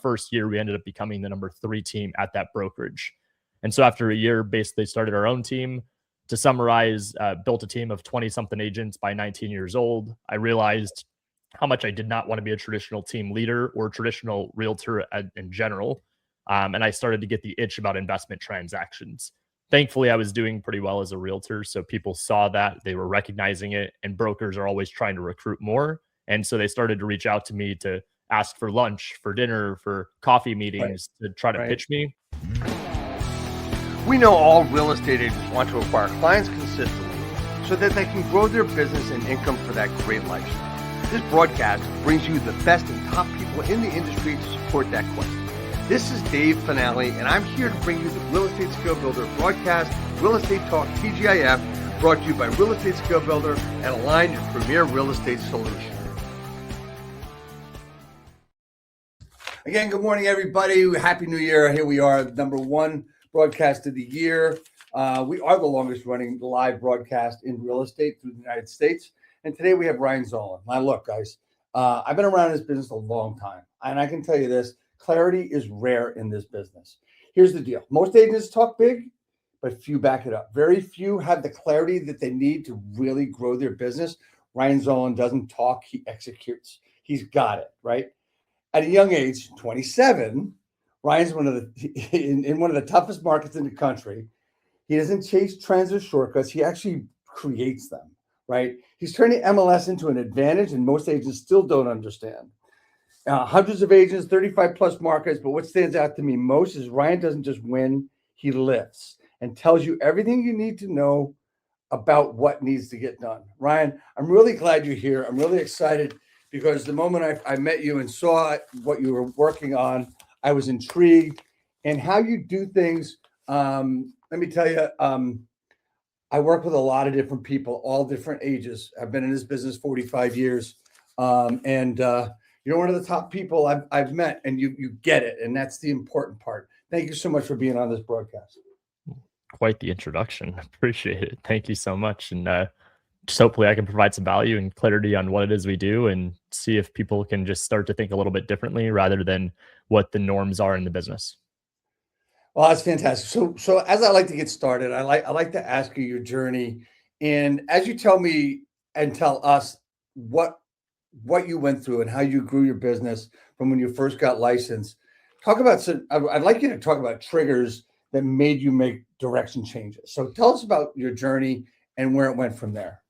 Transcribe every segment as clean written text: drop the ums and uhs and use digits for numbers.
first year, we ended up becoming the number 3 team at that brokerage. And so after a year, basically started our own team. To summarize, built a team of 20-something agents by 19 years old. I realized how much I did not want to be a traditional team leader or traditional realtor in general. And I started to get the itch about investment transactions. Thankfully, I was doing pretty well as a realtor. So people saw that, they were recognizing it, and brokers are always trying to recruit more. And so they started to reach out to me to ask for lunch, for dinner, for coffee meetings, to try to pitch me. We know all real estate agents want to acquire clients consistently so that they can grow their business and income for that great lifestyle. This broadcast brings you the best and top people in the industry to support that quest. This is Dave Fanale, and I'm here to bring you the Real Estate Skill Builder broadcast, Real Estate Talk TGIF, brought to you by Real Estate Skill Builder and Align, your premier real estate solution. Again, good morning, everybody. Happy New Year. Here we are, number 1 broadcast of the year. We are the longest running live broadcast in real estate through the United States. And today we have Ryan Zolin. Now, look, guys, I've been around this business a long time. And I can tell you this, clarity is rare in this business. Here's the deal. Most agents talk big, but few back it up. Very few have the clarity that they need to really grow their business. Ryan Zolin doesn't talk, he executes. He's got it, right? At a young age, 27, Ryan's in one of the toughest markets in the country. He doesn't chase trends or shortcuts. He actually creates them, right? He's turning MLS into an advantage, and most agents still don't understand. Hundreds of agents, 35 plus markets, but what stands out to me most is Ryan doesn't just win, he lives and tells you everything you need to know about what needs to get done. Ryan, I'm really glad you're here. I'm really excited because the moment I met you and saw what you were working on, I was intrigued, and how you do things. Let me tell you, I work with a lot of different people, all different ages. I've been in this business 45 years. And you're one of the top people I've met, and you get it. And that's the important part. Thank you so much for being on this broadcast. Quite the introduction. Appreciate it. Thank you so much. And just hopefully I can provide some value and clarity on what it is we do, and see if people can just start to think a little bit differently rather than what the norms are in the business. Well, that's fantastic. So as I like to get started, I like to ask you your journey, and as you tell me and tell us what you went through and how you grew your business from when you first got licensed. I'd like you to talk about triggers that made you make direction changes. So tell us about your journey and where it went from there.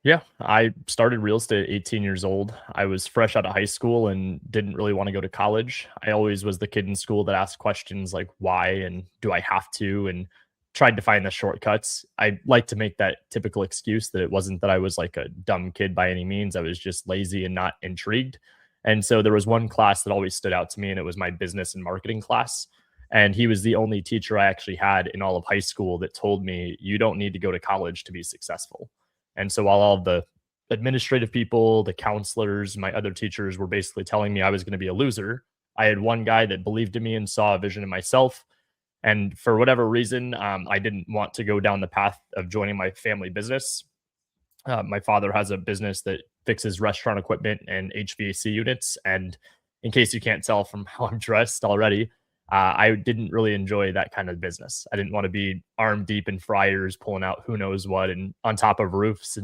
Yeah, I started real estate at 18 years old. I was fresh out of high school and didn't really want to go to college. I always was the kid in school that asked questions like why and do I have to, and tried to find the shortcuts. I like to make that typical excuse that it wasn't that I was like a dumb kid by any means. I was just lazy and not intrigued. And so there was one class that always stood out to me, and it was my business and marketing class. And he was the only teacher I actually had in all of high school that told me, you don't need to go to college to be successful. And so while all of the administrative people, the counselors, my other teachers were basically telling me I was going to be a loser, I had one guy that believed in me and saw a vision in myself. And for whatever reason, I didn't want to go down the path of joining my family business. My father has a business that fixes restaurant equipment and HVAC units. And in case you can't tell from how I'm dressed already, I didn't really enjoy that kind of business. I didn't want to be arm deep in fryers, pulling out who knows what, and on top of roofs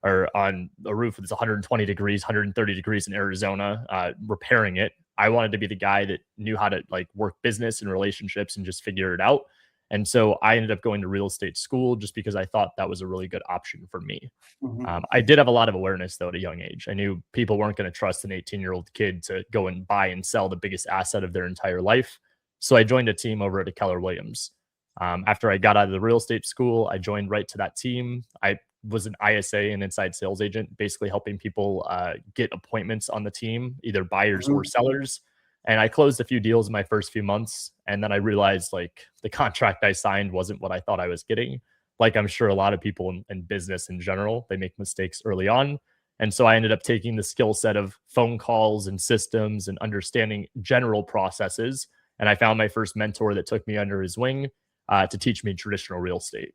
or on a roof that's 120 degrees, 130 degrees in Arizona, repairing it. I wanted to be the guy that knew how to like work business and relationships and just figure it out. And so I ended up going to real estate school just because I thought that was a really good option for me. Mm-hmm. I did have a lot of awareness though at a young age. I knew people weren't going to trust an 18-year-old kid to go and buy and sell the biggest asset of their entire life. So I joined a team over at Keller Williams. After I got out of the real estate school, I joined right to that team. I was an ISA, an inside sales agent, basically helping people get appointments on the team, either buyers or sellers. And I closed a few deals in my first few months. And then I realized like the contract I signed wasn't what I thought I was getting. Like I'm sure a lot of people in business in general, they make mistakes early on. And so I ended up taking the skill set of phone calls and systems and understanding general processes. And I found my first mentor that took me under his wing to teach me traditional real estate.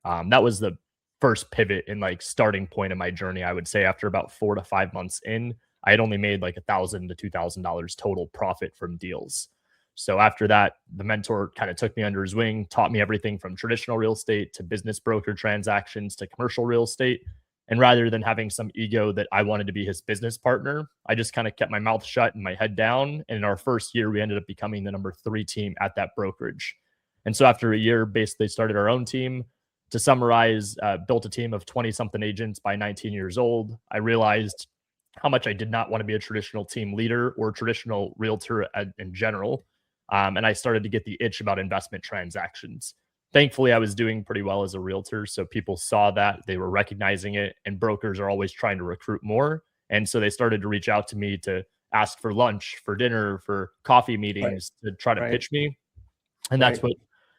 That was the first pivot and like starting point of my journey. I would say after about 4 to 5 months in, I had only made like $1,000 to $2,000 total profit from deals. So after that, the mentor kind of took me under his wing, taught me everything from traditional real estate to business broker transactions to commercial real estate. And rather than having some ego that I wanted to be his business partner, I just kind of kept my mouth shut and my head down. And in our first year, we ended up becoming the number 3 team at that brokerage. And so after a year, basically started our own team. To summarize, built a team of 20 something agents by 19 years old. I realized how much I did not want to be a traditional team leader or traditional realtor in general. And I started to get the itch about investment transactions. Thankfully, I was doing pretty well as a realtor. So people saw that, they were recognizing it, and brokers are always trying to recruit more. And so they started to reach out to me to ask for lunch, for dinner, for coffee meetings to try to pitch me. And that's what,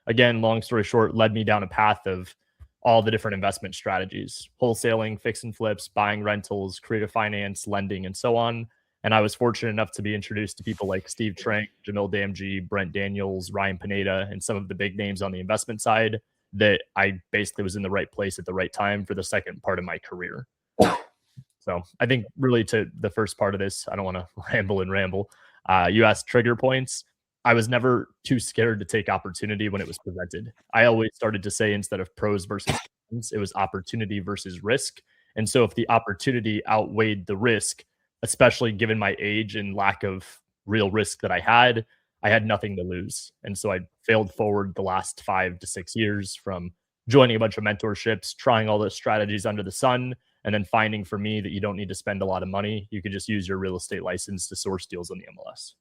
again, long story short, led me down a path of all the different investment strategies: wholesaling, fix and flips, buying rentals, creative finance, lending, and so on. And I was fortunate enough to be introduced to people like Steve Trank, Jamil Damji, Brent Daniels, Ryan Pineda, and some of the big names on the investment side, that I basically was in the right place at the right time for the second part of my career. So I think really to the first part of this, I don't want to ramble. You asked trigger points. I was never too scared to take opportunity when it was presented. I always started to say, instead of pros versus cons, it was opportunity versus risk. And so if the opportunity outweighed the risk, especially given my age and lack of real risk that I had nothing to lose. And so I failed forward the last 5 to 6 years, from joining a bunch of mentorships, trying all the strategies under the sun, and then finding for me that you don't need to spend a lot of money. You could just use your real estate license to source deals on the MLS.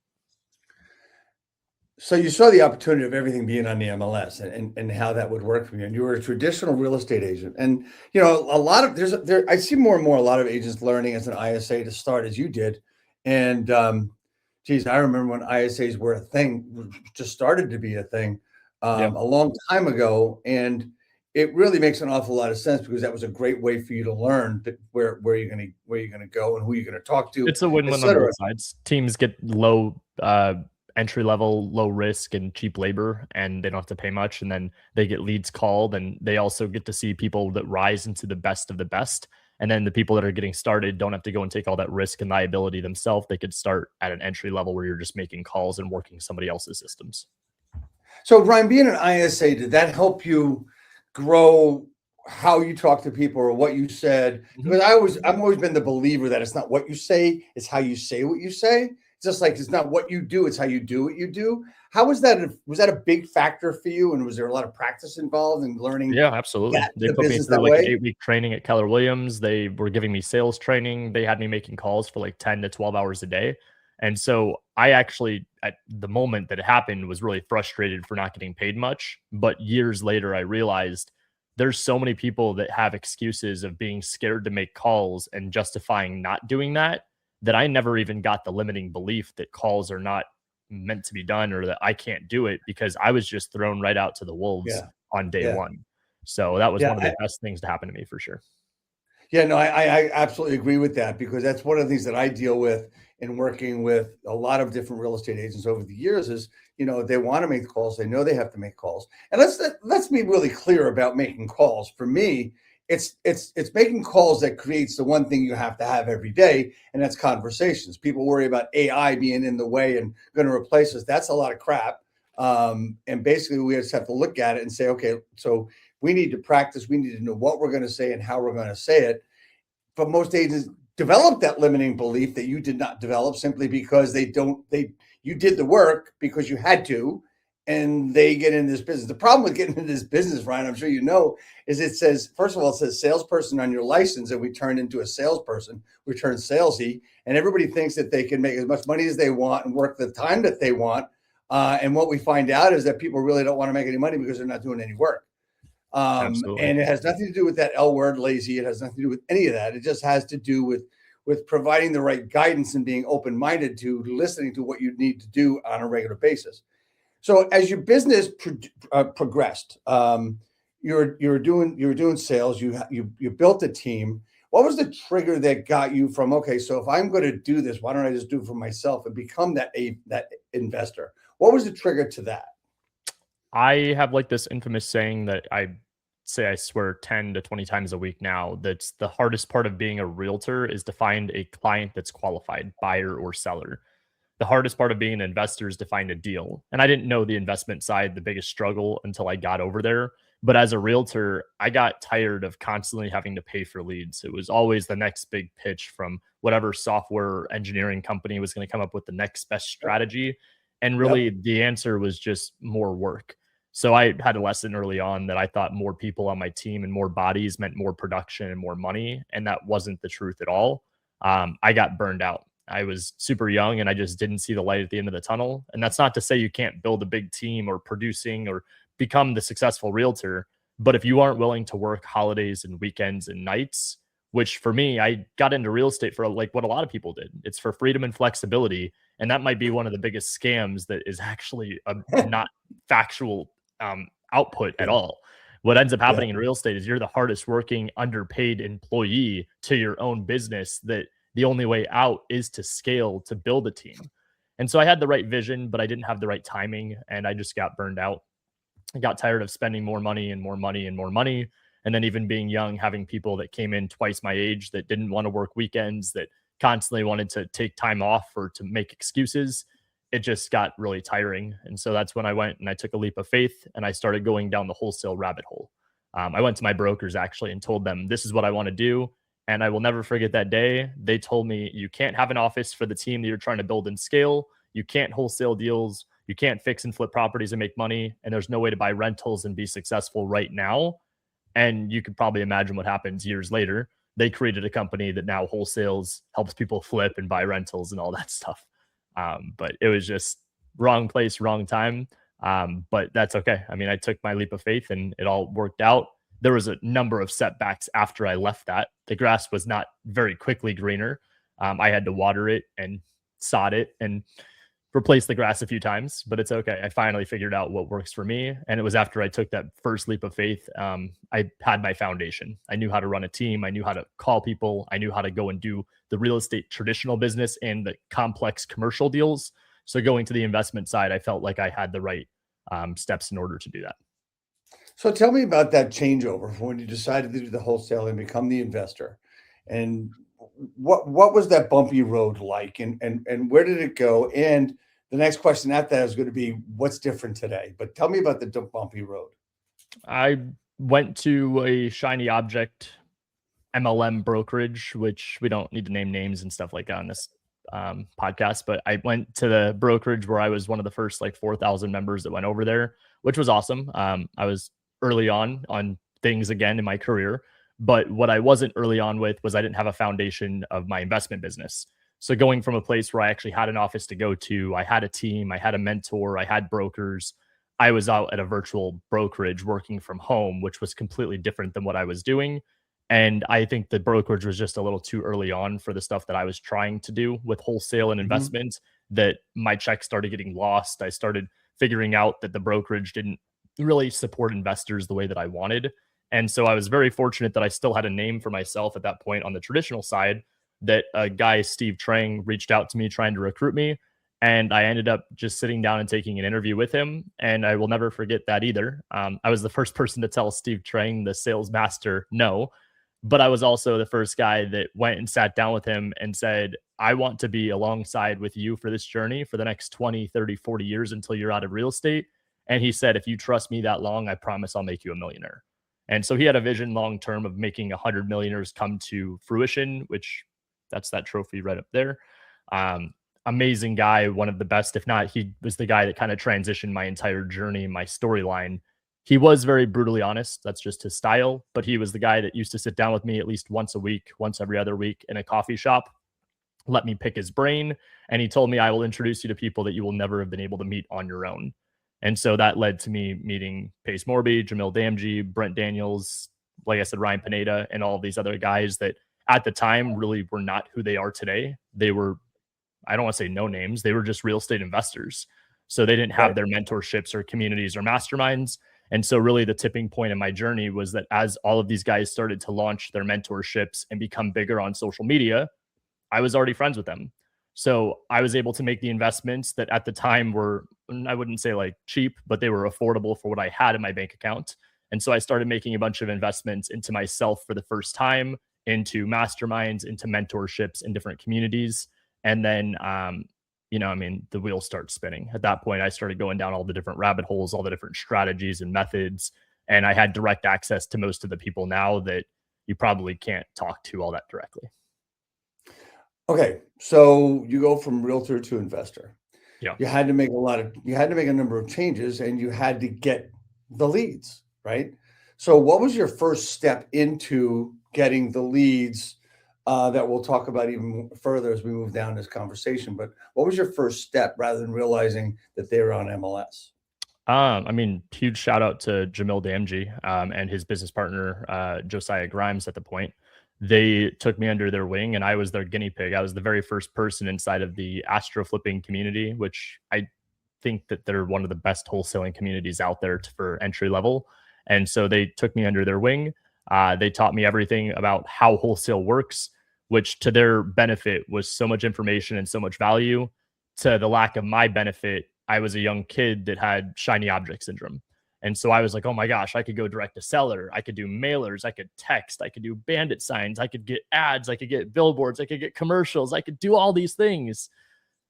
So you saw the opportunity of everything being on the MLS and how that would work for you. And you were a traditional real estate agent. And, you know, a lot of I see more and more, a lot of agents learning as an ISA to start as you did. And, geez, I remember when ISAs were a thing, just started to be a thing a long time ago. And it really makes an awful lot of sense, because that was a great way for you to learn where you're going to go and who you're going to talk to. It's a win-win on both sides. Teams get low entry level, low risk and cheap labor, and they don't have to pay much. And then they get leads called, and they also get to see people that rise into the best of the best. And then the people that are getting started don't have to go and take all that risk and liability themselves. They could start at an entry level where you're just making calls and working somebody else's systems. So Ryan, being an ISA, did that help you grow how you talk to people or what you said? Because I've always been the believer that it's not what you say, it's how you say what you say. Just like it's not what you do, it's how you do what you do. How was that? Was that a big factor for you? And was there a lot of practice involved in learning? Yeah, absolutely. They put me through like an 8-week training at Keller Williams. They were giving me sales training. They had me making calls for like 10 to 12 hours a day. And so I actually, at the moment that it happened, was really frustrated for not getting paid much. But years later, I realized there's so many people that have excuses of being scared to make calls and justifying not doing that, that I never even got the limiting belief that calls are not meant to be done, or that I can't do it, because I was just thrown right out to the wolves on day one. So that was one of the best things to happen to me, for sure. Yeah, no, I absolutely agree with that, because that's one of the things that I deal with in working with a lot of different real estate agents over the years is, you know, they want to make calls. They know they have to make calls. And let's be really clear about making calls. For me, it's making calls that creates the one thing you have to have every day, and that's conversations. People worry about AI being in the way and going to replace us. That's a lot of crap. And basically, we just have to look at it and say, okay, so we need to practice. We need to know what we're going to say and how we're going to say it. But most agents develop that limiting belief that you did not develop, simply because you did the work because you had to, and they get in this business. The problem with getting into this business, Ryan, I'm sure you know, is it says, first of all, it says salesperson on your license, and we turn into a salesperson. We turn salesy, and everybody thinks that they can make as much money as they want and work the time that they want. And what we find out is that people really don't want to make any money because they're not doing any work. And it has nothing to do with that L word, lazy. It has nothing to do with any of that. It just has to do with providing the right guidance and being open-minded to listening to what you need to do on a regular basis. So as your business progressed, you were doing sales. You built a team. What was the trigger that got you from, okay, so if I'm going to do this, why don't I just do it for myself and become that investor? What was the trigger to that? I have like this infamous saying that I say I swear 10 to 20 times a week now, that's the hardest part of being a realtor is to find a client that's qualified, buyer or seller. The hardest part of being an investor is to find a deal. And I didn't know the investment side, the biggest struggle until I got over there. But as a realtor, I got tired of constantly having to pay for leads. It was always the next big pitch from whatever software or engineering company was going to come up with the next best strategy. And Yep. really, the answer was just more work. So I had a lesson early on that I thought more people on my team and more bodies meant more production and more money. And that wasn't the truth at all. I got burned out. I was super young and I just didn't see the light at the end of the tunnel. And that's not to say you can't build a big team or producing or become the successful realtor. But if you aren't willing to work holidays and weekends and nights, which for me, I got into real estate for like what a lot of people did. It's for freedom and flexibility. And that might be one of the biggest scams that is actually a not factual output at Yeah. all. What ends up Yeah. happening in real estate is you're the hardest working, underpaid employee to your own business that the only way out is to scale to build a team. And so I had the right vision, but I didn't have the right timing and I just got burned out. I got tired of spending more money and more money and more money. And then even being young, having people that came in twice my age that didn't want to work weekends, that constantly wanted to take time off or to make excuses. It just got really tiring. And so that's when I went and I took a leap of faith and I started going down the wholesale rabbit hole. I went to my brokers actually and told them, this is what I want to do. And I will never forget that day. They told me, you can't have an office for the team that you're trying to build and scale. You can't wholesale deals. You can't fix and flip properties and make money. And there's no way to buy rentals and be successful right now. And you could probably imagine what happens years later. They created a company that now wholesales, helps people flip and buy rentals and all that stuff. But it was just wrong place, wrong time. But that's okay. I mean, I took my leap of faith and it all worked out. There was a number of setbacks after I left that. The grass was not very quickly greener. I had to water it and sod it and replace the grass a few times, but it's okay. I finally figured out what works for me. And it was after I took that first leap of faith. I had my foundation. I knew how to run a team. I knew how to call people. I knew how to go and do the real estate traditional business and the complex commercial deals. So going to the investment side, I felt like I had the right steps in order to do that. So tell me about that changeover from when you decided to do the wholesale and become the investor. And what was that bumpy road like and where did it go? And the next question after that is going to be what's different today. But tell me about the bumpy road. I went to a shiny object MLM brokerage, which we don't need to name names and stuff like that on this podcast, but I went to the brokerage where I was one of the first like 4,000 members that went over there, which was awesome. I was early on things again in my career, but what I wasn't early on with was I didn't have a foundation of my investment business. So going from a place where I actually had an office to go to, I had a team, I had a mentor, I had brokers. I was out at a virtual brokerage working from home, which was completely different than what I was doing. And I think the brokerage was just a little too early on for the stuff that I was trying to do with wholesale and Mhm. investment, that my checks started getting lost. I started figuring out that the brokerage didn't really support investors the way that I wanted. And so I was very fortunate that I still had a name for myself at that point on the traditional side, that a guy, Steve Trang, reached out to me trying to recruit me. And I ended up just sitting down and taking an interview with him. And I will never forget that either. I was the first person to tell Steve Trang, the sales master, no. But I was also the first guy that went and sat down with him and said, I want to be alongside with you for this journey for the next 20, 30, 40 years until you're out of real estate. And he said, if you trust me that long, I promise I'll make you a millionaire. And so he had a vision long term of making 100 millionaires come to fruition, which that's that trophy right up there. Um, Amazing guy, one of the best, if not, he was the guy that kind of transitioned my entire journey, my storyline. He was very brutally honest. That's just his style. But he was the guy that used to sit down with me at least once a week, once every other week in a coffee shop, let me pick his brain. And he told me, I will introduce you to people that you will never have been able to meet on your own. And so that led to me meeting Pace Morby, Jamil Damji, Brent Daniels, like I said, Ryan Pineda, and all of these other guys that at the time really were not who they are today. They were, I don't want to say no names, they were just real estate investors. So they didn't have Right. their mentorships or communities or masterminds. And so really the tipping point in my journey was that as all of these guys started to launch their mentorships and become bigger on social media, I was already friends with them. So I was able to make the investments that at the time were, I wouldn't say like cheap, but they were affordable for what I had in my bank account. And so I started making a bunch of investments into myself for the first time, into masterminds, into mentorships in different communities. And then, the wheels start spinning. At that point, I started going down all the different rabbit holes, all the different strategies and methods. And I had direct access to most of the people now that you probably can't talk to all that directly. Okay, so you go from realtor to investor. Yeah. You had to make a number of changes, and you had to get the leads, right? So what was your first step into getting the leads, that we'll talk about even further as we move down this conversation? But what was your first step rather than realizing that they were on MLS? Huge shout out to Jamil Damji and his business partner, Josiah Grimes at the point. They took me under their wing and I was their guinea pig. I was the very first person inside of the Astro flipping community, which I think that they're one of the best wholesaling communities out there for entry level. And so they took me under their wing. They taught me everything about how wholesale works, which to their benefit was so much information and so much value. To the lack of my benefit, I was a young kid that had shiny object syndrome. And so I was like, oh my gosh, I could go direct to seller. I could do mailers. I could text. I could do bandit signs. I could get ads. I could get billboards. I could get commercials. I could do all these things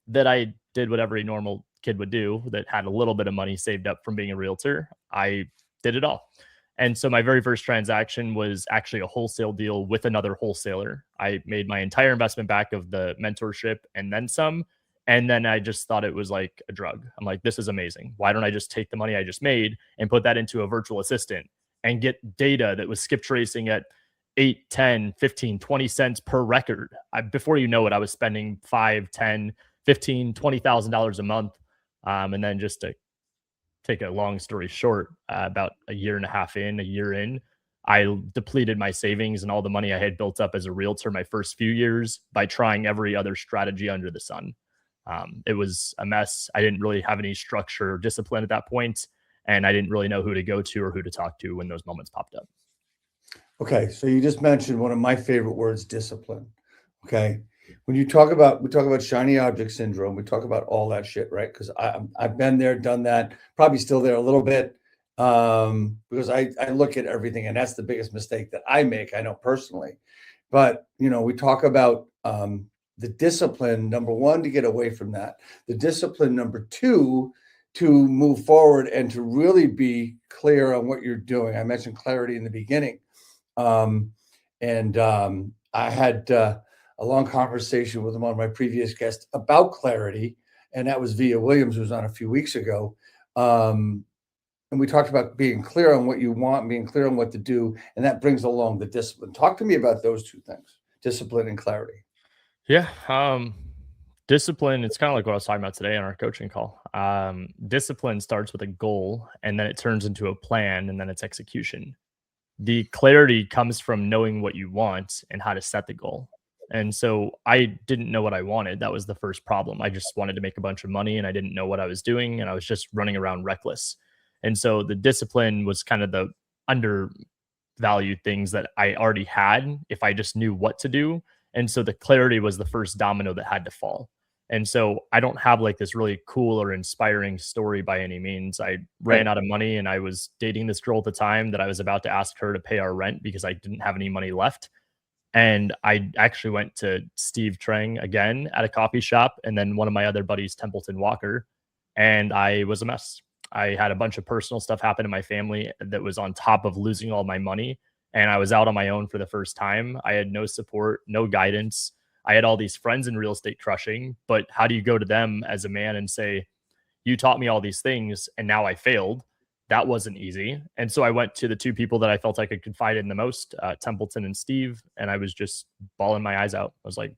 that I did what every normal kid would do that had a little bit of money saved up from being a realtor. I did it all. And so my very first transaction was actually a wholesale deal with another wholesaler. I made my entire investment back of the mentorship and then some. And then I just thought it was like a drug. I'm like, this is amazing. Why don't I just take the money I just made and put that into a virtual assistant and get data that was skip tracing at 8, 10, 15, 20 cents per record? Before you know it, I was spending 5, 10, 15, $20,000 a month. And then just to take a long story short, about a year in, I depleted my savings and all the money I had built up as a realtor my first few years by trying every other strategy under the sun. It was a mess. I didn't really have any structure or discipline at that point, and I didn't really know who to go to or who to talk to when those moments popped up. Okay, so you just mentioned one of my favorite words, discipline. Okay, when we talk about shiny object syndrome, we talk about all that shit, right? Because I've been there, done that, probably still there a little bit, because I look at everything, and that's the biggest mistake that I make. I know personally, but we talk about the discipline, number one, to get away from that. The discipline, number two, to move forward and to really be clear on what you're doing. I mentioned clarity in the beginning. I had a long conversation with one of my previous guests about clarity, and that was Via Williams, who was on a few weeks ago. And we talked about being clear on what you want, being clear on what to do, and that brings along the discipline. Talk to me about those two things, discipline and clarity. Yeah. Discipline, it's kind of like what I was talking about today on our coaching call. Discipline starts with a goal and then it turns into a plan and then it's execution. The clarity comes from knowing what you want and how to set the goal. And so I didn't know what I wanted. That was the first problem. I just wanted to make a bunch of money and I didn't know what I was doing and I was just running around reckless. And so the discipline was kind of the undervalued things that I already had if I just knew what to do. And so the clarity was the first domino that had to fall. And so I don't have like this really cool or inspiring story by any means. I ran out of money and I was dating this girl at the time that I was about to ask her to pay our rent because I didn't have any money left. And I actually went to Steve Trang again at a coffee shop and then one of my other buddies, Templeton Walker, and I was a mess. I had a bunch of personal stuff happen in my family that was on top of losing all my money. And I was out on my own for the first time. I had no support, no guidance. I had all these friends in real estate crushing, but how do you go to them as a man and say, you taught me all these things and now I failed? That wasn't easy. And so I went to the two people that I felt I could confide in the most, Templeton and Steve, and I was just bawling my eyes out. I was like,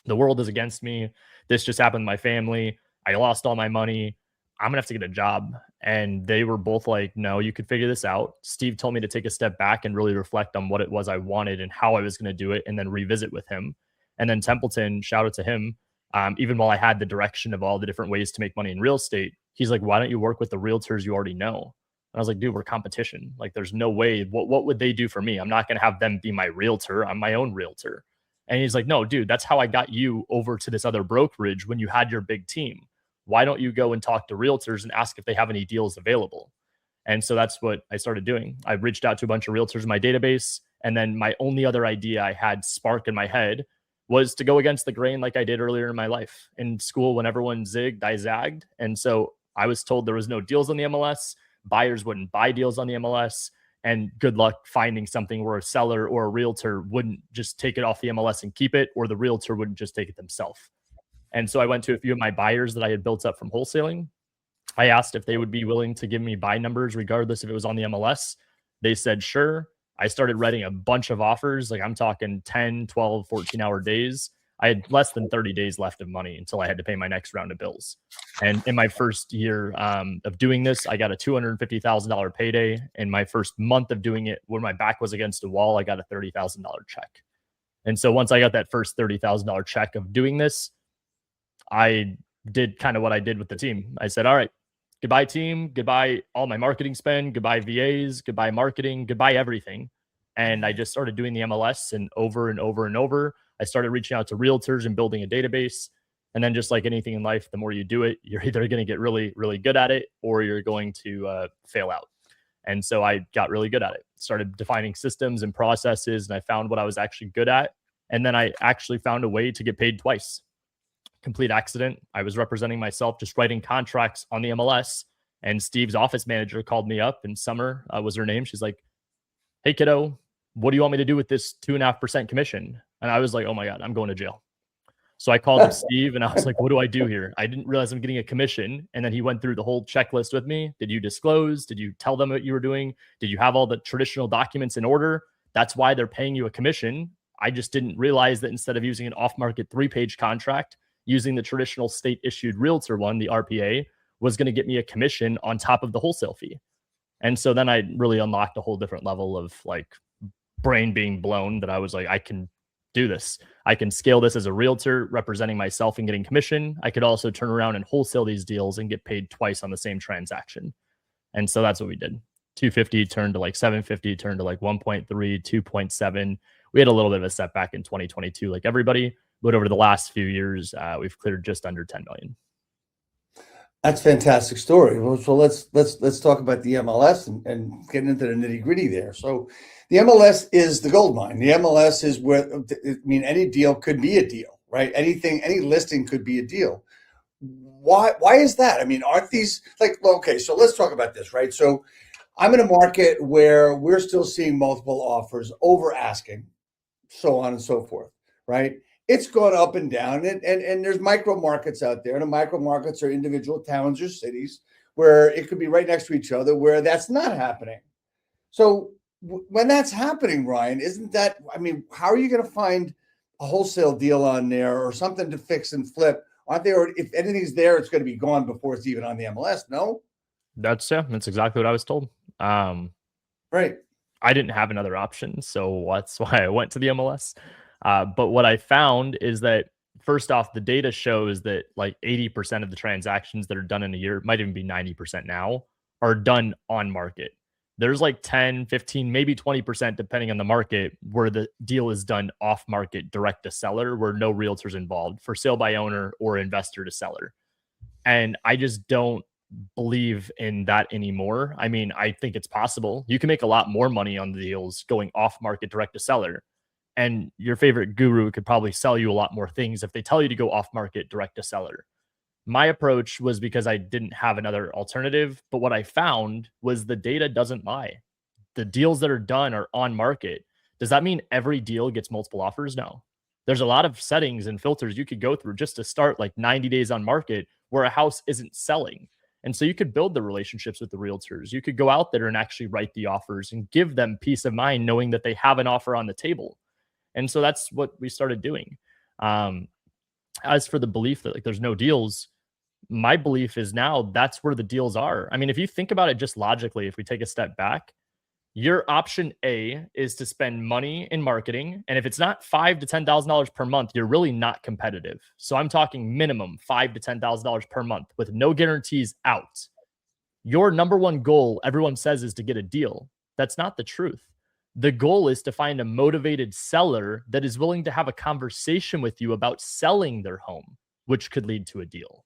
the world is against me. This just happened to my family. I lost all my money. I'm gonna have to get a job. And they were both like, no, you could figure this out. Steve told me to take a step back and really reflect on what it was I wanted and how I was going to do it and then revisit with him. And then Templeton, shout out to him. Even while I had the direction of all the different ways to make money in real estate, he's like, why don't you work with the realtors you already know? And I was like, dude, we're competition. Like, there's no way. What would they do for me? I'm not going to have them be my realtor. I'm my own realtor. And he's like, no, dude, that's how I got you over to this other brokerage when you had your big team. Why don't you go and talk to realtors and ask if they have any deals available? And so that's what I started doing. I reached out to a bunch of realtors in my database. And then my only other idea I had spark in my head was to go against the grain like I did earlier in my life. In school, when everyone zigged, I zagged. And so I was told there was no deals on the MLS. Buyers wouldn't buy deals on the MLS. And good luck finding something where a seller or a realtor wouldn't just take it off the MLS and keep it, or the realtor wouldn't just take it themselves. And so I went to a few of my buyers that I had built up from wholesaling. I asked if they would be willing to give me buy numbers, regardless if it was on the MLS. They said, sure. I started writing a bunch of offers. Like I'm talking 10, 12, 14-hour days. I had less than 30 days left of money until I had to pay my next round of bills. And in my first year of doing this, I got a $250,000 payday. In my first month of doing it, when my back was against a wall, I got a $30,000 check. And so once I got that first $30,000 check of doing this, I did kind of what I did with the team. I said, all right, goodbye team, goodbye all my marketing spend, goodbye VAs, goodbye marketing, goodbye everything. And I just started doing the MLS, and over and over and over, I started reaching out to realtors and building a database. And then just like anything in life, the more you do it, you're either going to get really, really good at it, or you're going to fail out. And so I got really good at it, started defining systems and processes, and I found what I was actually good at. And then I actually found a way to get paid twice. Complete accident. I was representing myself, just writing contracts on the MLS. And Steve's office manager called me up, and Summer was her name. She's like, hey, kiddo, what do you want me to do with this 2.5% commission? And I was like, oh my God, I'm going to jail. So I called up Steve and I was like, what do I do here? I didn't realize I'm getting a commission. And then he went through the whole checklist with me. Did you disclose? Did you tell them what you were doing? Did you have all the traditional documents in order? That's why they're paying you a commission. I just didn't realize that instead of using an off-market 3-page contract, using the traditional state-issued realtor one, the RPA, was going to get me a commission on top of the wholesale fee. And so then I really unlocked a whole different level of like brain being blown, that I was like, I can do this. I can scale this as a realtor, representing myself and getting commission. I could also turn around and wholesale these deals and get paid twice on the same transaction. And so that's what we did. 250 turned to like 750, turned to like 1.3, 2.7. We had a little bit of a setback in 2022, like everybody, but over the last few years, we've cleared just under 10 million. That's a fantastic story. Well, so let's talk about the MLS and get into the nitty gritty there. So the MLS is the gold mine. The MLS is where, I mean, any deal could be a deal, right? Any listing could be a deal. Why is that? I mean, aren't these like, okay, so let's talk about this, right? So I'm in a market where we're still seeing multiple offers, over asking, so on and so forth, right? It's gone up and down, and there's micro markets out there, and the micro markets are individual towns or cities where it could be right next to each other where that's not happening. So when that's happening, Ryan, isn't that, I mean, how are you going to find a wholesale deal on there or something to fix and flip? Aren't there, if anything's there, it's going to be gone before it's even on the MLS, no? That's exactly what I was told. Right. I didn't have another option, so that's why I went to the MLS. But what I found is that, first off, the data shows that like 80% of the transactions that are done in a year, might even be 90% now, are done on market. There's like 10, 15, maybe 20%, depending on the market, where the deal is done off market, direct to seller, where no realtor's involved, for sale by owner or investor to seller. And I just don't believe in that anymore. I mean, I think it's possible. You can make a lot more money on the deals going off market, direct to seller. And your favorite guru could probably sell you a lot more things if they tell you to go off market, direct to seller. My approach was because I didn't have another alternative. But what I found was the data doesn't lie. The deals that are done are on market. Does that mean every deal gets multiple offers? No. There's a lot of settings and filters you could go through just to start, like 90 days on market, where a house isn't selling. And so you could build the relationships with the realtors. You could go out there and actually write the offers and give them peace of mind, knowing that they have an offer on the table. And so that's what we started doing. As for the belief that like there's no deals, my belief is now that's where the deals are. I mean, if you think about it just logically, if we take a step back, your option A is to spend money in marketing. And if it's not $5,000 to $10,000 per month, you're really not competitive. So I'm talking minimum $5,000 to $10,000 per month with no guarantees out. Your number one goal, everyone says, is to get a deal. That's not the truth. The goal is to find a motivated seller that is willing to have a conversation with you about selling their home, which could lead to a deal.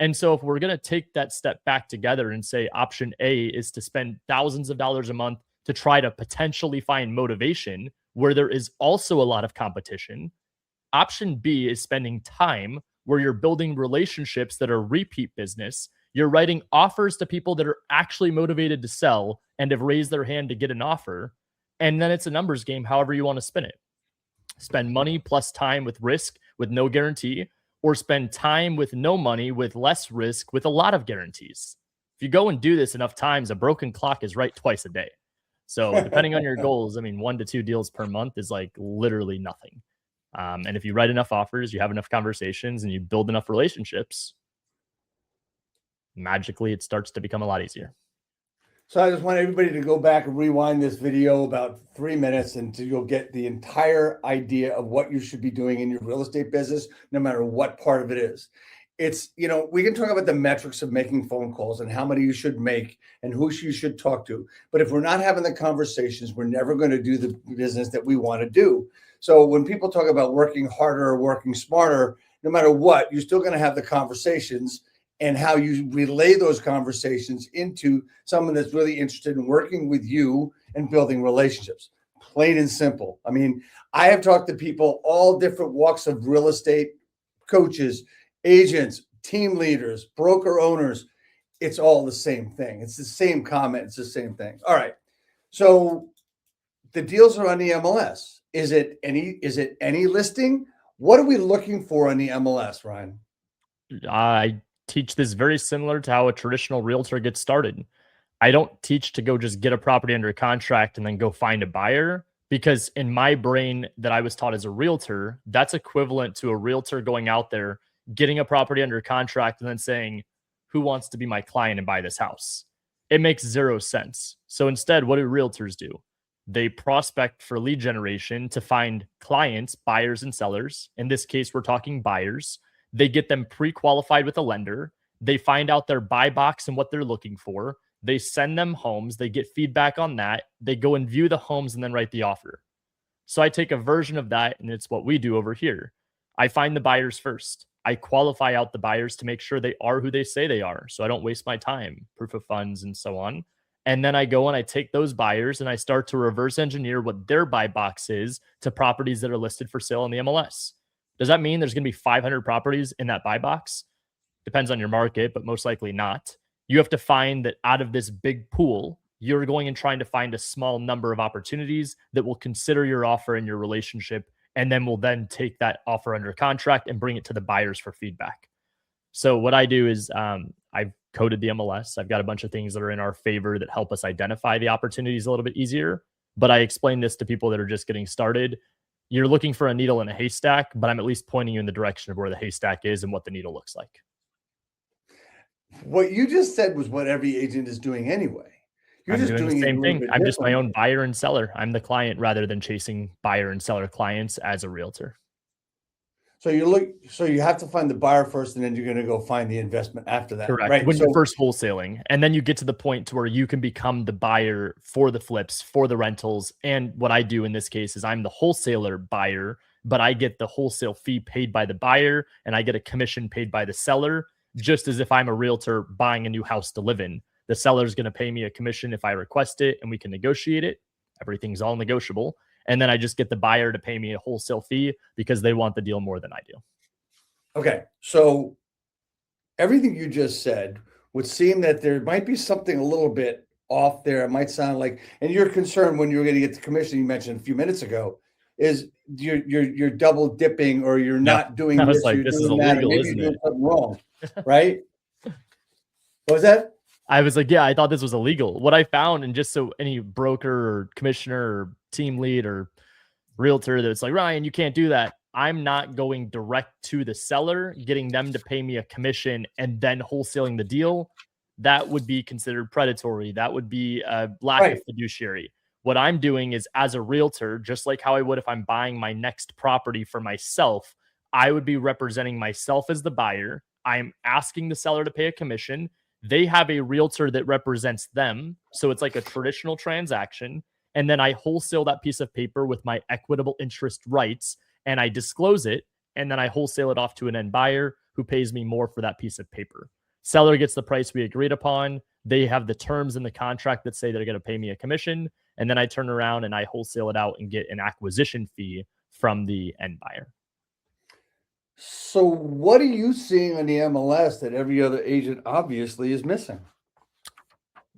And so if we're going to take that step back together and say option A is to spend thousands of dollars a month to try to potentially find motivation where there is also a lot of competition, option B is spending time where you're building relationships that are repeat business. You're writing offers to people that are actually motivated to sell and have raised their hand to get an offer. And then it's a numbers game, however you want to spin it. Spend money plus time with risk with no guarantee, or spend time with no money with less risk with a lot of guarantees. If you go and do this enough times, a broken clock is right twice a day. So depending on your goals, I mean, 1 to 2 deals per month is like literally nothing. And if you write enough offers, you have enough conversations, and you build enough relationships, magically it starts to become a lot easier. So I just want everybody to go back and rewind this video about 3 minutes, and you'll get the entire idea of what you should be doing in your real estate business, no matter what part of it is. It's, we can talk about the metrics of making phone calls and how many you should make and who you should talk to. But if we're not having the conversations, we're never going to do the business that we want to do. So when people talk about working harder or working smarter, no matter what, you're still going to have the conversations, and how you relay those conversations into someone that's really interested in working with you and building relationships. Plain and simple. I mean, I have talked to people, all different walks of real estate, coaches, agents, team leaders, broker owners. It's all the same thing. It's the same comment. It's the same thing. All right. So the deals are on the MLS. Is it any listing? What are we looking for on the MLS, Ryan? I teach this very similar to how a traditional realtor gets started. I don't teach to go just get a property under contract and then go find a buyer, because in my brain that I was taught as a realtor, that's equivalent to a realtor going out there, getting a property under contract and then saying, who wants to be my client and buy this house? It makes zero sense. So instead, what do realtors do? They prospect for lead generation to find clients, buyers and sellers. In this case, we're talking buyers. They get them pre-qualified with a lender. They find out their buy box and what they're looking for. They send them homes. They get feedback on that. They go and view the homes and then write the offer. So I take a version of that, and it's what we do over here. I find the buyers first. I qualify out the buyers to make sure they are who they say they are, so I don't waste my time, proof of funds and so on. And then I go and I take those buyers and I start to reverse engineer what their buy box is to properties that are listed for sale on the MLS. Does that mean there's going to be 500 properties in that buy box? Depends on your market, but most likely not. You have to find that out of this big pool, you're going and trying to find a small number of opportunities that will consider your offer and your relationship, and then will then take that offer under contract and bring it to the buyers for feedback. So what I do is I've coded the MLS. I've got a bunch of things that are in our favor that help us identify the opportunities a little bit easier. But I explain this to people that are just getting started. You're looking for a needle in a haystack, but I'm at least pointing you in the direction of where the haystack is and what the needle looks like. What you just said was what every agent is doing anyway. You're just doing the same thing. I'm just my own differently. buyer and seller. I'm the client rather than chasing buyer and seller clients as a realtor. So you have to find the buyer first, and then you're going to go find the investment after that. Correct. Right. When So you're first wholesaling, and then you get to the point to where you can become the buyer for the flips, for the rentals. And what I do in this case is I'm the wholesaler buyer, but I get the wholesale fee paid by the buyer and I get a commission paid by the seller, just as if I'm a realtor buying a new house to live in. The seller's going to pay me a commission if I request it, and we can negotiate it. Everything's all negotiable. And then I just get the buyer to pay me a wholesale fee because they want the deal more than I do. okay. So everything you just said would seem that there might be something a little bit off there. It might sound like, and your concern when you're going to get the commission you mentioned a few minutes ago is you're double dipping, or you're Yeah. not doing I was this, like, you're this is doing that, or illegal, maybe isn't you're doing it? something wrong, right? What was that? I was like, yeah, I thought this was illegal. What I found, and just so any broker or commissioner or team lead or realtor that's like, Ryan, you can't do that. I'm not going direct to the seller, getting them to pay me a commission and then wholesaling the deal. That would be considered predatory. That would be a lack of Right. fiduciary. What I'm doing is, as a realtor, just like how I would if I'm buying my next property for myself, I would be representing myself as the buyer. I'm asking the seller to pay a commission. They have a realtor that represents them. So it's like a traditional transaction. And then I wholesale that piece of paper with my equitable interest rights, and I disclose it. And then I wholesale it off to an end buyer who pays me more for that piece of paper. Seller gets the price we agreed upon. They have the terms in the contract that say they're going to pay me a commission. And then I turn around and I wholesale it out and get an acquisition fee from the end buyer. So what are you seeing on the MLS that every other agent obviously is missing?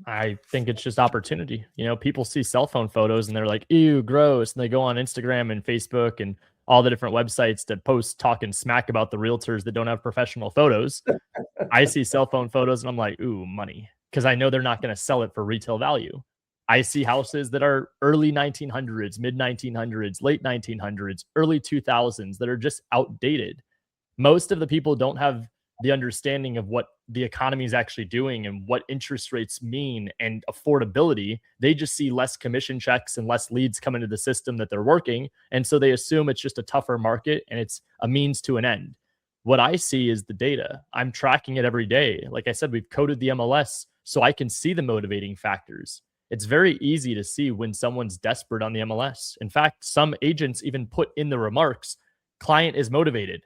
I think it's just opportunity. People see cell phone photos and they're like, ew, gross. And they go on Instagram and Facebook and all the different websites to post talking smack about the realtors that don't have professional photos. I see cell phone photos and I'm like, ooh, money. Because I know they're not going to sell it for retail value. I see houses that are early 1900s, mid 1900s, late 1900s, early 2000s that are just outdated. Most of the people don't have the understanding of what the economy is actually doing and what interest rates mean and affordability. They just see less commission checks and less leads come into the system that they're working. And so they assume it's just a tougher market and it's a means to an end. What I see is the data. I'm tracking it every day. Like I said, we've coded the MLS so I can see the motivating factors. It's very easy to see when someone's desperate on the MLS. In fact, some agents even put in the remarks, client is motivated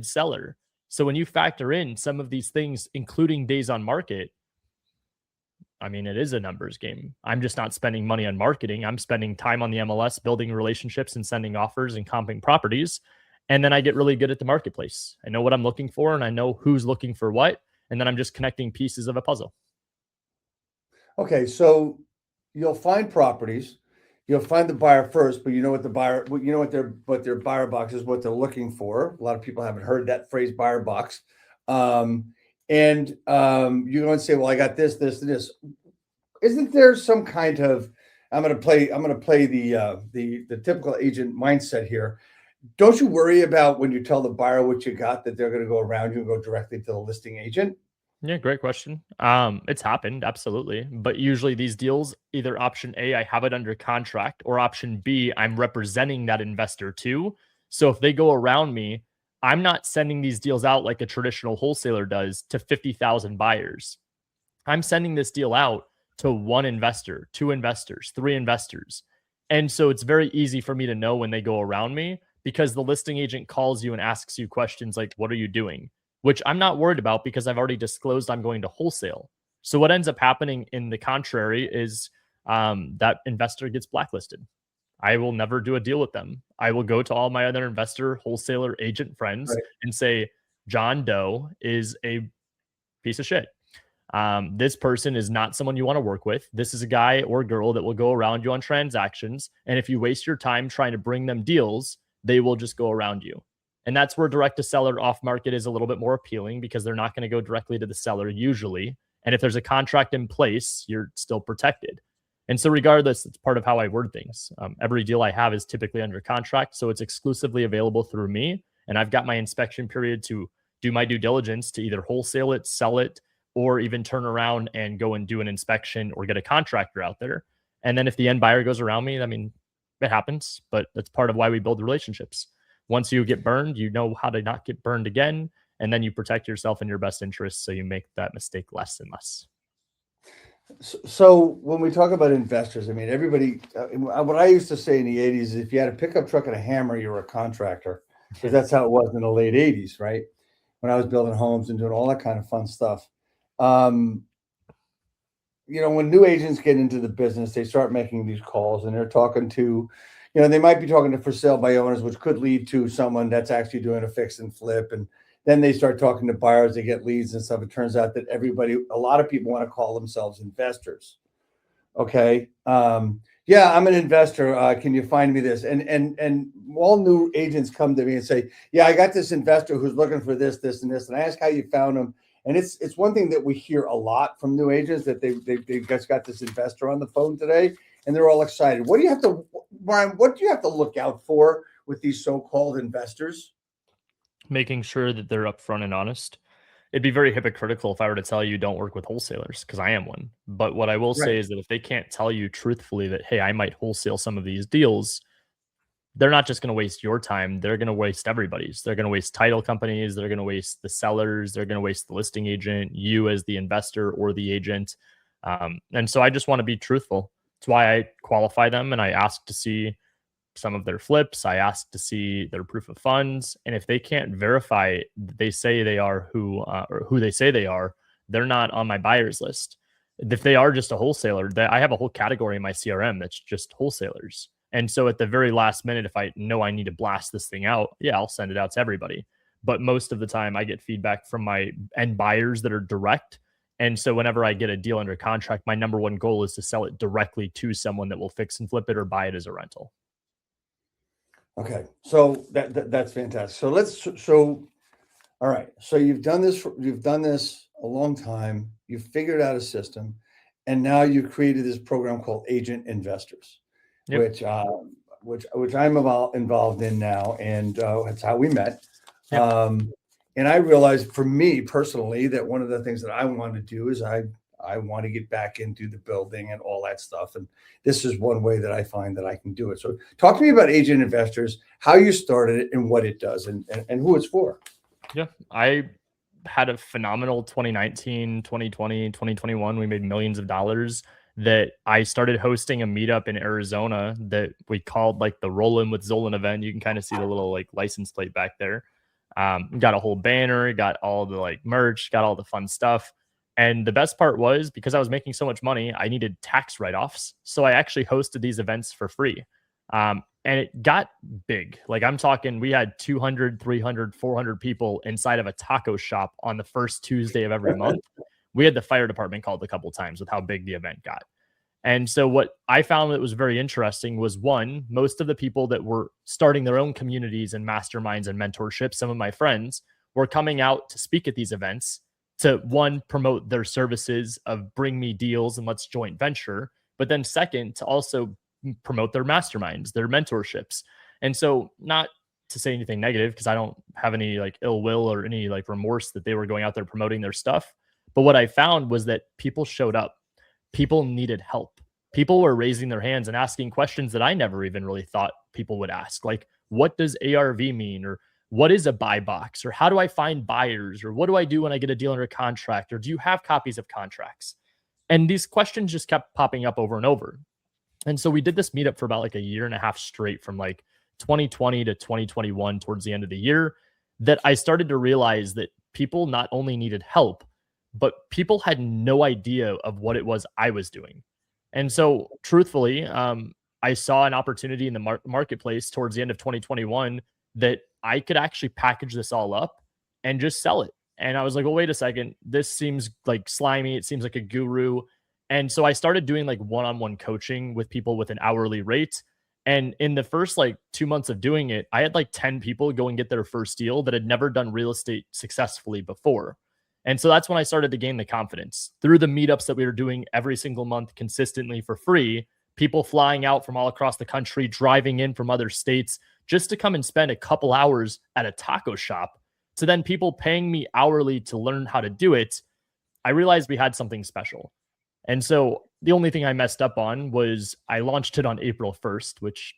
seller. So when you factor in some of these things, including days on market, I mean, it is a numbers game. I'm just not spending money on marketing. I'm spending time on the MLS, building relationships and sending offers and comping properties. And then I get really good at the marketplace. I know what I'm looking for and I know who's looking for what. And then I'm just connecting pieces of a puzzle. Okay, so you'll find properties, you'll find the buyer first, but you know what their buyer box is, what they're looking for. A lot of people haven't heard that phrase, buyer box. You're going to say, well, I got this, this, and this. Isn't there some kind of, I'm going to play the typical agent mindset here. Don't you worry about when you tell the buyer what you got, that they're going to go around you and go directly to the listing agent? Yeah, great question. It's happened, absolutely. But usually these deals, either option A, I have it under contract, or option B, I'm representing that investor too. So if they go around me, I'm not sending these deals out like a traditional wholesaler does to 50,000 buyers. I'm sending this deal out to one investor, two investors, three investors. And so it's very easy for me to know when they go around me because the listing agent calls you and asks you questions like, what are you doing? Which I'm not worried about because I've already disclosed I'm going to wholesale. So what ends up happening in the contrary is that investor gets blacklisted. I will never do a deal with them. I will go to all my other investor, wholesaler, agent friends and say, John Doe is a piece of shit. This person is not someone you want to work with. This is a guy or girl that will go around you on transactions. And if you waste your time trying to bring them deals, they will just go around you. And that's where direct to seller off market is a little bit more appealing because they're not going to go directly to the seller usually. And if there's a contract in place, you're still protected. And so regardless, it's part of how I word things. Every deal I have is typically under contract. So it's exclusively available through me. And I've got my inspection period to do my due diligence to either wholesale it, sell it, or even turn around and go and do an inspection or get a contractor out there. And then if the end buyer goes around me, I mean, it happens, but that's part of why we build relationships. Once you get burned, you know how to not get burned again. And then you protect yourself in your best interest. So you make that mistake less and less. So when we talk about investors, I mean, everybody, what I used to say in the 80s is if you had a pickup truck and a hammer, you were a contractor, because that's how it was in the late 80s, right? When I was building homes and doing all that kind of fun stuff. When new agents get into the business, they start making these calls and they're talking to, they might be talking to for sale by owners, which could lead to someone that's actually doing a fix and flip. And then they start talking to buyers, they get leads and stuff. It turns out that a lot of people want to call themselves investors. Okay. Yeah, I'm an investor. Can you find me this? And all new agents come to me and say, yeah, I got this investor who's looking for this, this, and this. And I ask how you found them. And it's one thing that we hear a lot from new agents that they just got this investor on the phone today and they're all excited. Brian, what do you have to look out for with these so-called investors? Making sure that they're upfront and honest. It'd be very hypocritical if I were to tell you don't work with wholesalers because I am one. But what I will say is that if they can't tell you truthfully that, hey, I might wholesale some of these deals, they're not just going to waste your time. They're going to waste everybody's. They're going to waste title companies. They're going to waste the sellers. They're going to waste the listing agent, you as the investor or the agent. And so I just want to be truthful. That's why I qualify them and I ask to see some of their flips. I ask to see their proof of funds. And if they can't verify they say they are or who they say they are, they're not on my buyers list. If they are just a wholesaler, I have a whole category in my CRM that's just wholesalers. And so at the very last minute, if I know I need to blast this thing out, yeah, I'll send it out to everybody. But most of the time I get feedback from my end buyers that are direct. And so whenever I get a deal under contract, my number one goal is to sell it directly to someone that will fix and flip it or buy it as a rental. Okay. So that's fantastic. So all right. So you've done this a long time. You've figured out a system, and now you've created this program called Agent Investors, Yep. which I'm involved in now, and that's how we met. Yep. And I realized for me personally that one of the things that I want to do is I want to get back into the building and all that stuff. And this is one way that I find that I can do it. So talk to me about Agent Investors, how you started it and what it does and who it's for. Yeah. I had a phenomenal 2019, 2020, 2021. We made millions of dollars that I started hosting a meetup in Arizona that we called like the Rollin' with Zolin event. You can kind of see the little like license plate back there. Got a whole banner, got all the like merch, got all the fun stuff. And the best part was because I was making so much money, I needed tax write-offs. So I actually hosted these events for free. And it got big. Like I'm talking, we had 200, 300, 400 people inside of a taco shop on the first Tuesday of every month. We had the fire department called a couple of times with how big the event got. And so what I found that was very interesting was one, most of the people that were starting their own communities and masterminds and mentorship, some of my friends were coming out to speak at these events to one, promote their services of bring me deals and let's joint venture. But then second, to also promote their masterminds, their mentorships. And so not to say anything negative, because I don't have any like ill will or any like remorse that they were going out there promoting their stuff. But what I found was that people showed up. People needed help. People were raising their hands and asking questions that I never even really thought people would ask. Like, what does ARV mean? Or what is a buy box? Or how do I find buyers? Or what do I do when I get a deal under contract? Or do you have copies of contracts? And these questions just kept popping up over and over. And so we did this meetup for about like a year and a half straight from like 2020 to 2021 towards the end of the year, that I started to realize that people not only needed help, but people had no idea of what it was I was doing. And so truthfully, I saw an opportunity in the marketplace towards the end of 2021 that I could actually package this all up and just sell it. And I was like, well, wait a second, this seems like slimy. It seems like a guru. And so I started doing like one-on-one coaching with people with an hourly rate. And in the first like 2 months of doing it, I had like 10 people go and get their first deal that had never done real estate successfully before. And so that's when I started to gain the confidence through the meetups that we were doing every single month consistently for free, people flying out from all across the country, driving in from other states just to come and spend a couple hours at a taco shop, to then people paying me hourly to learn how to do it. I realized we had something special. And so the only thing I messed up on was I launched it on April 1st, which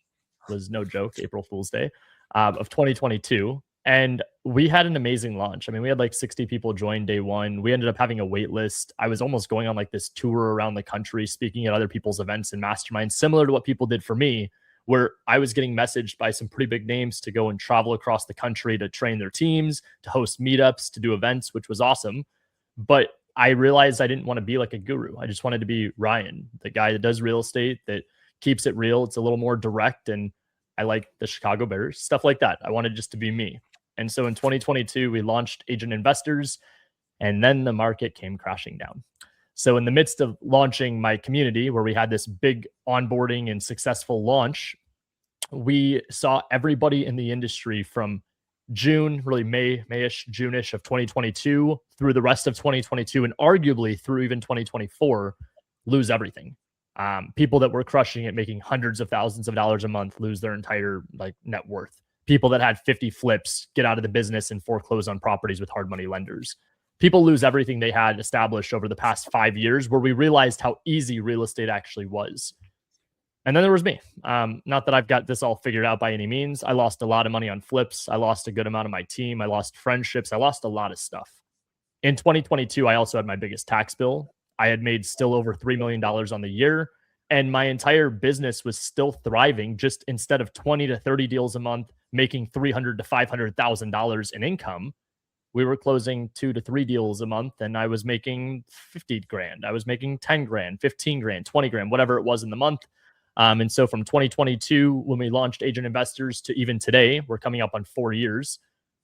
was no joke, April Fool's Day of 2022. And we had an amazing launch. I mean, we had like 60 people join day one. We ended up having a wait list. I was almost going on like this tour around the country, speaking at other people's events and masterminds, similar to what people did for me, where I was getting messaged by some pretty big names to go and travel across the country to train their teams, to host meetups, to do events, which was awesome. But I realized I didn't want to be like a guru. I just wanted to be Ryan, the guy that does real estate, that keeps it real. It's a little more direct. And I like the Chicago Bears, stuff like that. I wanted just to be me. And so in 2022, we launched Agent Investors, and then the market came crashing down. So in the midst of launching my community, where we had this big onboarding and successful launch, we saw everybody in the industry from June, really Mayish, June-ish of 2022 through the rest of 2022, and arguably through even 2024, lose everything. People that were crushing it, making hundreds of thousands of dollars a month, lose their entire like net worth. People that had 50 flips get out of the business and foreclose on properties with hard money lenders. People lose everything they had established over the past 5 years, where we realized how easy real estate actually was. And then there was me. Not that I've got this all figured out by any means. I lost a lot of money on flips. I lost a good amount of my team. I lost friendships. I lost a lot of stuff. In 2022, I also had my biggest tax bill. I had made still over $3 million on the year. And my entire business was still thriving. Just instead of 20 to 30 deals a month, making $300 to $500,000 in income, we were closing 2 to 3 deals a month, and I was making 50 grand. I was making 10 grand, 15 grand, 20 grand, whatever it was in the month. And so from 2022, when we launched Agent Investors, to even today, we're coming up on 4 years.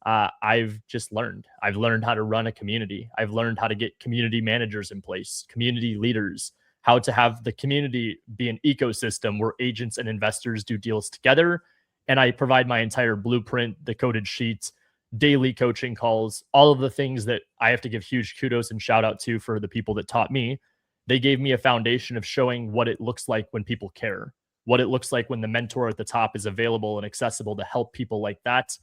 I've just learned. I've learned how to run a community. I've learned how to get community managers in place, community leaders, how to have the community be an ecosystem where agents and investors do deals together. And I provide my entire blueprint, the coded sheets, daily coaching calls, all of the things that I have to give huge kudos and shout out to for the people that taught me. They gave me a foundation of showing what it looks like when people care, what it looks like when the mentor at the top is available and accessible to help people like that.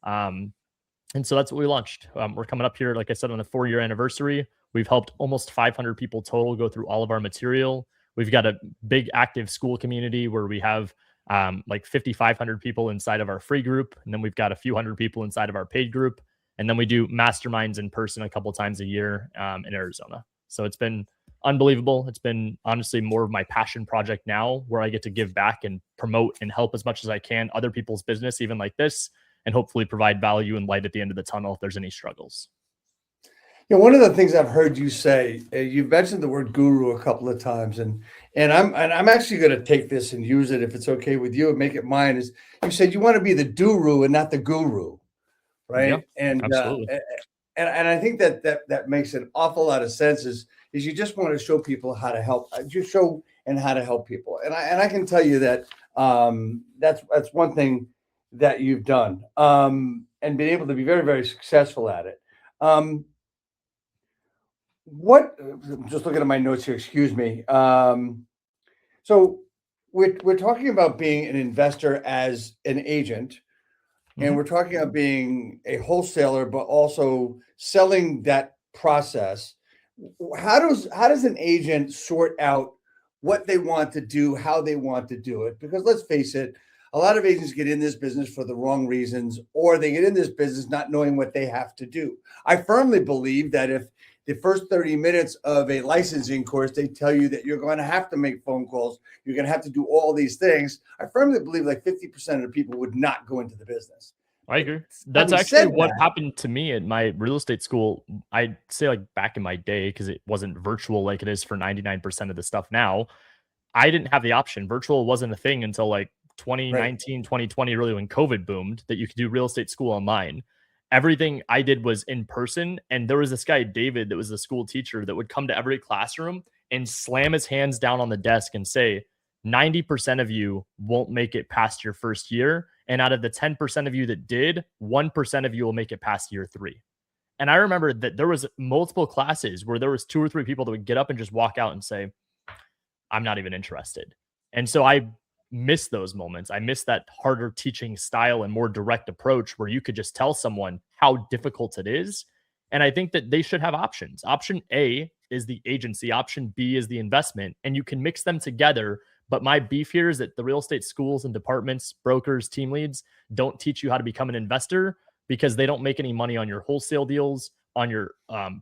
And so that's what we launched. We're coming up here, like I said, on the 4-year anniversary. We've helped almost 500 people total go through all of our material. We've got a big active school community where we have like 5,500 people inside of our free group. And then we've got a few hundred people inside of our paid group. And then we do masterminds in person a couple times a year in Arizona. So it's been unbelievable. It's been honestly more of my passion project now, where I get to give back and promote and help as much as I can other people's business, even like this, and hopefully provide value and light at the end of the tunnel if there's any struggles. Yeah, one of the things I've heard you say, you've mentioned the word guru a couple of times, and I'm actually going to take this and use it if it's okay with you and make it mine. Is you said you want to be the duru and not the guru, Yeah, right? And absolutely. and I think that makes an awful lot of sense. Is you just want to show people how to help, just show and how to help people, and I can tell you that that's one thing that you've done, and been able to be very, very successful at it. What I'm just looking at my notes here, excuse me. So we're talking about being an investor as an agent, and Mhm. we're talking about being a wholesaler, but also selling that process. How does an agent sort out what they want to do, how they want to do it? Because let's face it, a lot of agents get in this business for the wrong reasons, or they get in this business not knowing what they have to do. I firmly believe that if the first 30 minutes of a licensing course, they tell you that you're going to have to make phone calls, you're going to have to do all these things, I firmly believe like 50% of the people would not go into the business. I But agree. That's having actually said what that, happened to me at my real estate school. I'd say like back in my day, because it wasn't virtual like it is for 99% of the stuff now. I didn't have the option. Virtual wasn't a thing until like right. 2019, 2020, really when COVID boomed, that you could do real estate school online. Everything I did was in person. And there was this guy, David, that was a school teacher that would come to every classroom and slam his hands down on the desk and say, 90% of you won't make it past your first year. And out of the 10% of you that did, 1% of you will make it past year 3. And I remember that there was multiple classes where there was 2 or 3 people that would get up and just walk out and say, I'm not even interested. And so I miss those moments. I miss that harder teaching style and more direct approach where you could just tell someone how difficult it is. And I think that they should have options. Option A is the agency, option B is the investment, and you can mix them together. But my beef here is that the real estate schools and departments, brokers, team leads don't teach you how to become an investor, because they don't make any money on your wholesale deals, on your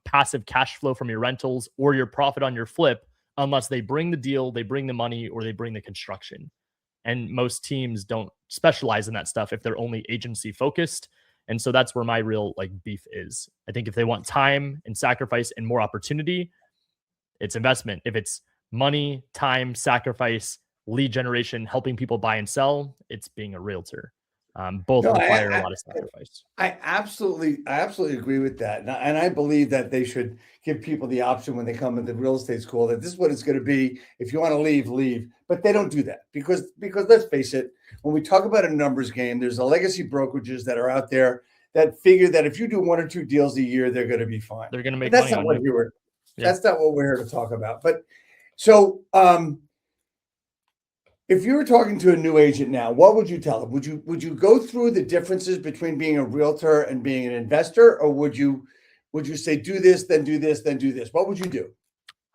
passive cash flow from your rentals, or your profit on your flip, unless they bring the deal, they bring the money, or they bring the construction. And most teams don't specialize in that stuff if they're only agency focused. And so that's where my real like beef is. I think if they want time and sacrifice and more opportunity, it's investment. If it's money, time, sacrifice, lead generation, helping people buy and sell, it's being a realtor. Both No, require a lot of sacrifice. I absolutely agree with that, and I believe that they should give people the option when they come into real estate school that this is what it's going to be. If you want to leave, leave. But they don't do that because let's face it, when we talk about a numbers game, there's the legacy brokerages that are out there that figure that if you do 1 or 2 deals a year, they're going to be fine. They're going to But make that's money not on what you. we were. Yeah. That's not what we're here to talk about. But so if you were talking to a new agent now, what would you tell them? Would you go through the differences between being a realtor and being an investor, or would you say do this, then do this, then do this? What would you do?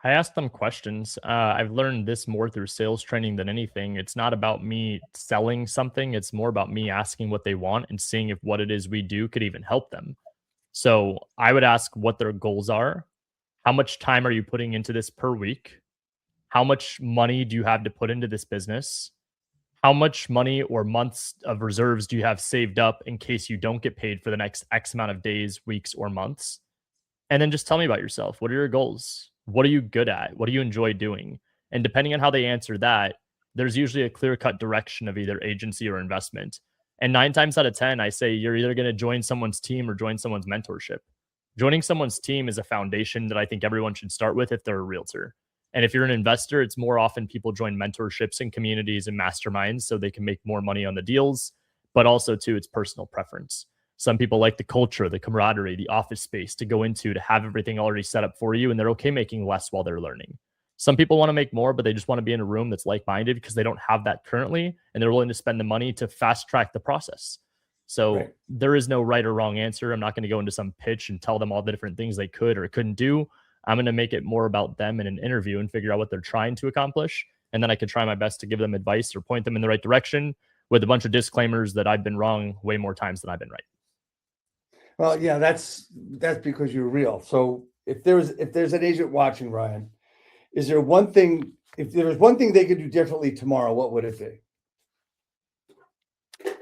I ask them questions. I've learned this more through sales training than anything. It's not about me selling something. It's more about me asking what they want and seeing if what it is we do could even help them. So I would ask what their goals are. How much time are you putting into this per week? How much money do you have to put into this business? How much money or months of reserves do you have saved up in case you don't get paid for the next X amount of days, weeks, or months? And then just tell me about yourself. What are your goals? What are you good at? What do you enjoy doing? And depending on how they answer that, there's usually a clear cut direction of either agency or investment. And 9 times out of 10, I say you're either going to join someone's team or join someone's mentorship. Joining someone's team is a foundation that I think everyone should start with if they're a realtor. And if you're an investor, it's more often people join mentorships and communities and masterminds so they can make more money on the deals, but also too, it's personal preference. Some people like the culture, the camaraderie, the office space to go into to have everything already set up for you, and they're okay making less while they're learning. Some people want to make more, but they just want to be in a room that's like-minded because they don't have that currently, and they're willing to spend the money to fast track the process. So Right. there is no right or wrong answer. I'm not going to go into some pitch and tell them all the different things they could or couldn't do. I'm going to make it more about them in an interview and figure out what they're trying to accomplish. And then I can try my best to give them advice or point them in the right direction with a bunch of disclaimers that I've been wrong way more times than I've been right. Well, yeah, that's because you're real. So if there's an agent watching, Ryan, is there one thing? If there was one thing they could do differently tomorrow, what would it be?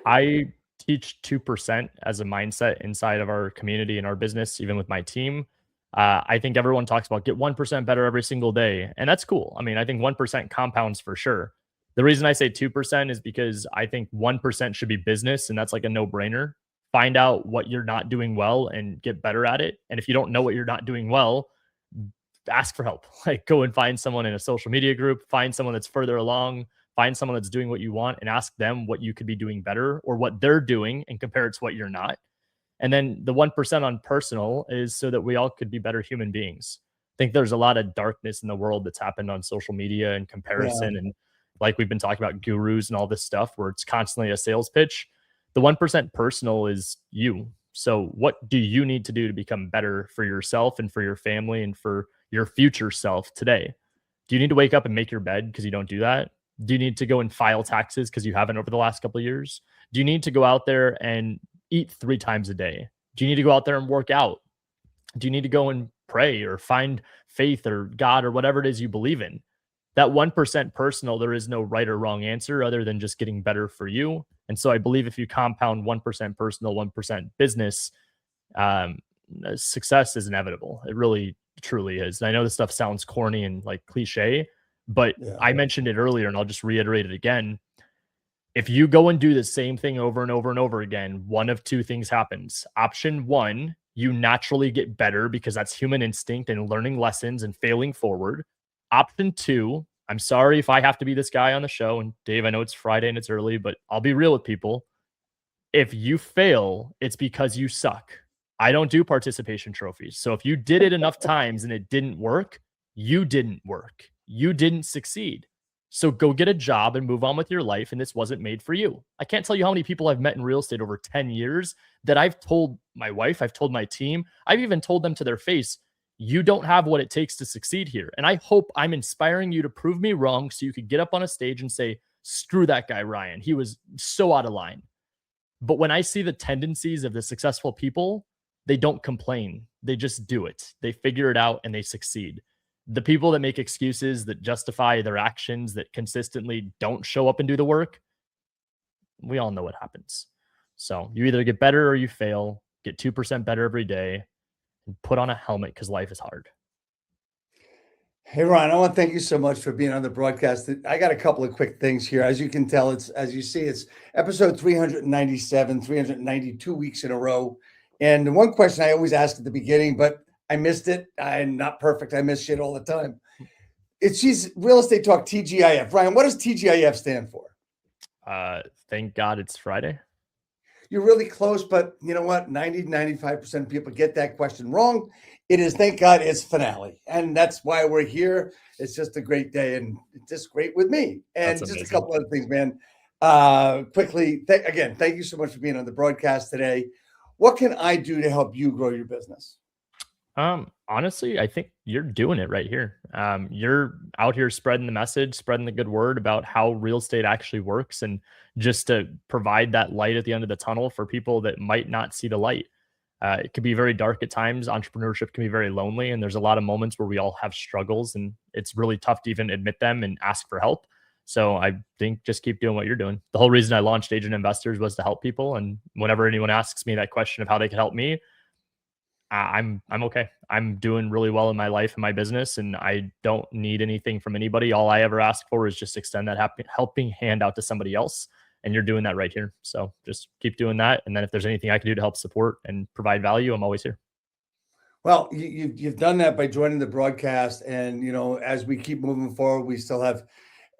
I teach 2% as a mindset inside of our community and our business, even with my team. I think everyone talks about get 1% better every single day. And that's cool. I mean, I think 1% compounds for sure. The reason I say 2% is because I think 1% should be business. And that's like a no brainer. Find out what you're not doing well and get better at it. And if you don't know what you're not doing well, ask for help. Like go and find someone in a social media group, find someone that's further along, find someone that's doing what you want and ask them what you could be doing better or what they're doing and compare it to what you're not. And then the 1% on personal is so that we all could be better human beings. I think there's a lot of darkness in the world that's happened on social media and Yeah. comparison. And like we've been talking about gurus and all this stuff where it's constantly a sales pitch. The 1% personal is you. So what do you need to do to become better for yourself and for your family and for your future self today? Do you need to wake up and make your bed because you don't do that? Do you need to go and file taxes because you haven't over the last couple of years? Do you need to go out there and eat 3 times a day? Do you need to go out there and work out? Do you need to go and pray or find faith or God or whatever it is you believe in? That 1% personal, there is no right or wrong answer other than just getting better for you. And so I believe if you compound 1% personal, 1% business, um, success is inevitable. It really, truly is. And I know this stuff sounds corny and like cliche, but Yeah. I mentioned it earlier and I'll just reiterate it again. If you go and do the same thing over and over and over again, one of two things happens. Option one, you naturally get better because that's human instinct and learning lessons and failing forward. Option two, I'm sorry if I have to be this guy on the show. And Dave, I know it's Friday and it's early, but I'll be real with people. If you fail, it's because you suck. I don't do participation trophies. So if you did it enough times and it didn't work, you didn't work. You didn't succeed. So go get a job and move on with your life. And this wasn't made for you. I can't tell you how many people I've met in real estate over 10 years that I've told my wife, I've told my team, I've even told them to their face, you don't have what it takes to succeed here. And I hope I'm inspiring you to prove me wrong so you could get up on a stage and say, screw that guy, Ryan. He was so out of line. But when I see the tendencies of the successful people, they don't complain. They just do it. They figure it out and they succeed. The people that make excuses, that justify their actions, that consistently don't show up and do the work, we all know what happens. So you either get better or you fail. Get 2% better every day and put on a helmet because life is hard. Hey, Ron, I want to thank you so much for being on the broadcast. I got a couple of quick things here. As you can tell, as you see, it's episode 397, 392 weeks in a row. And the one question I always ask at the beginning, but I missed it. I'm not perfect. I miss shit all the time. She's Real Estate Talk TGIF. Ryan, what does TGIF stand for? Thank God it's Friday. You're really close, but you know what? 95% of people get that question wrong. It is, thank God, it's Fanale. And that's why we're here. It's just a great day and it's just great with me. And just a couple other things, man. Quickly, thank you so much for being on the broadcast today. What can I do to help you grow your business? Honestly, I think you're doing it right here. You're out here spreading the message, spreading the good word about how real estate actually works, and just to provide that light at the end of the tunnel for people that might not see the light. It can be very dark at times. Entrepreneurship can be very lonely, and there's a lot of moments where we all have struggles, and it's really tough to even admit them and ask for help. So I think just keep doing what you're doing. The whole reason I launched Agent Investors was to help people. And whenever anyone asks me that question of how they can help me, I'm okay. I'm doing really well in my life and my business, and I don't need anything from anybody. All I ever ask for is just extend that helping hand out to somebody else. And you're doing that right here. So just keep doing that. And then if there's anything I can do to help support and provide value, I'm always here. Well, you've done that by joining the broadcast. And, as we keep moving forward, we still have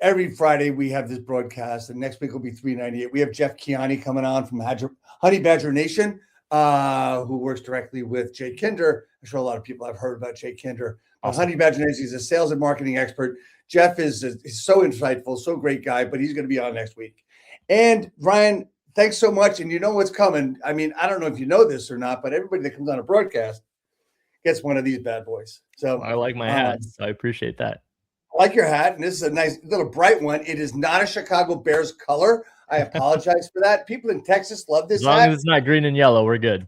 every Friday we have this broadcast. And next week will be 398. We have Jeff Kiani coming on from Honey Badger Nation, who works directly with Jay Kinder. I'm sure a lot of people have heard about Jay Kinder. Awesome. Honey Badger Nation, he's a sales and marketing expert. Jeff is so insightful, so great guy, but he's going to be on next week. And Ryan, thanks so much. And you know what's coming. I mean, I don't know if you know this or not, but everybody that comes on a broadcast gets one of these bad boys. So I like my hat. So I appreciate that. I like your hat. And this is a nice little bright one. It is not a Chicago Bears color. I apologize for that. People in Texas love this hat. As long hat. as it's not green and yellow, we're good.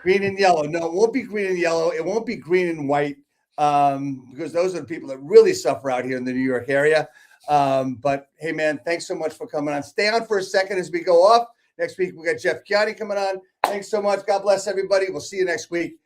Green and yellow. No, it won't be green and yellow. It won't be green and white, because those are the people that really suffer out here in the New York area. But hey, man, thanks so much for coming on. Stay on for a second as we go off. Next week, we got Jeff Kiani coming on. Thanks so much. God bless everybody. We'll see you next week.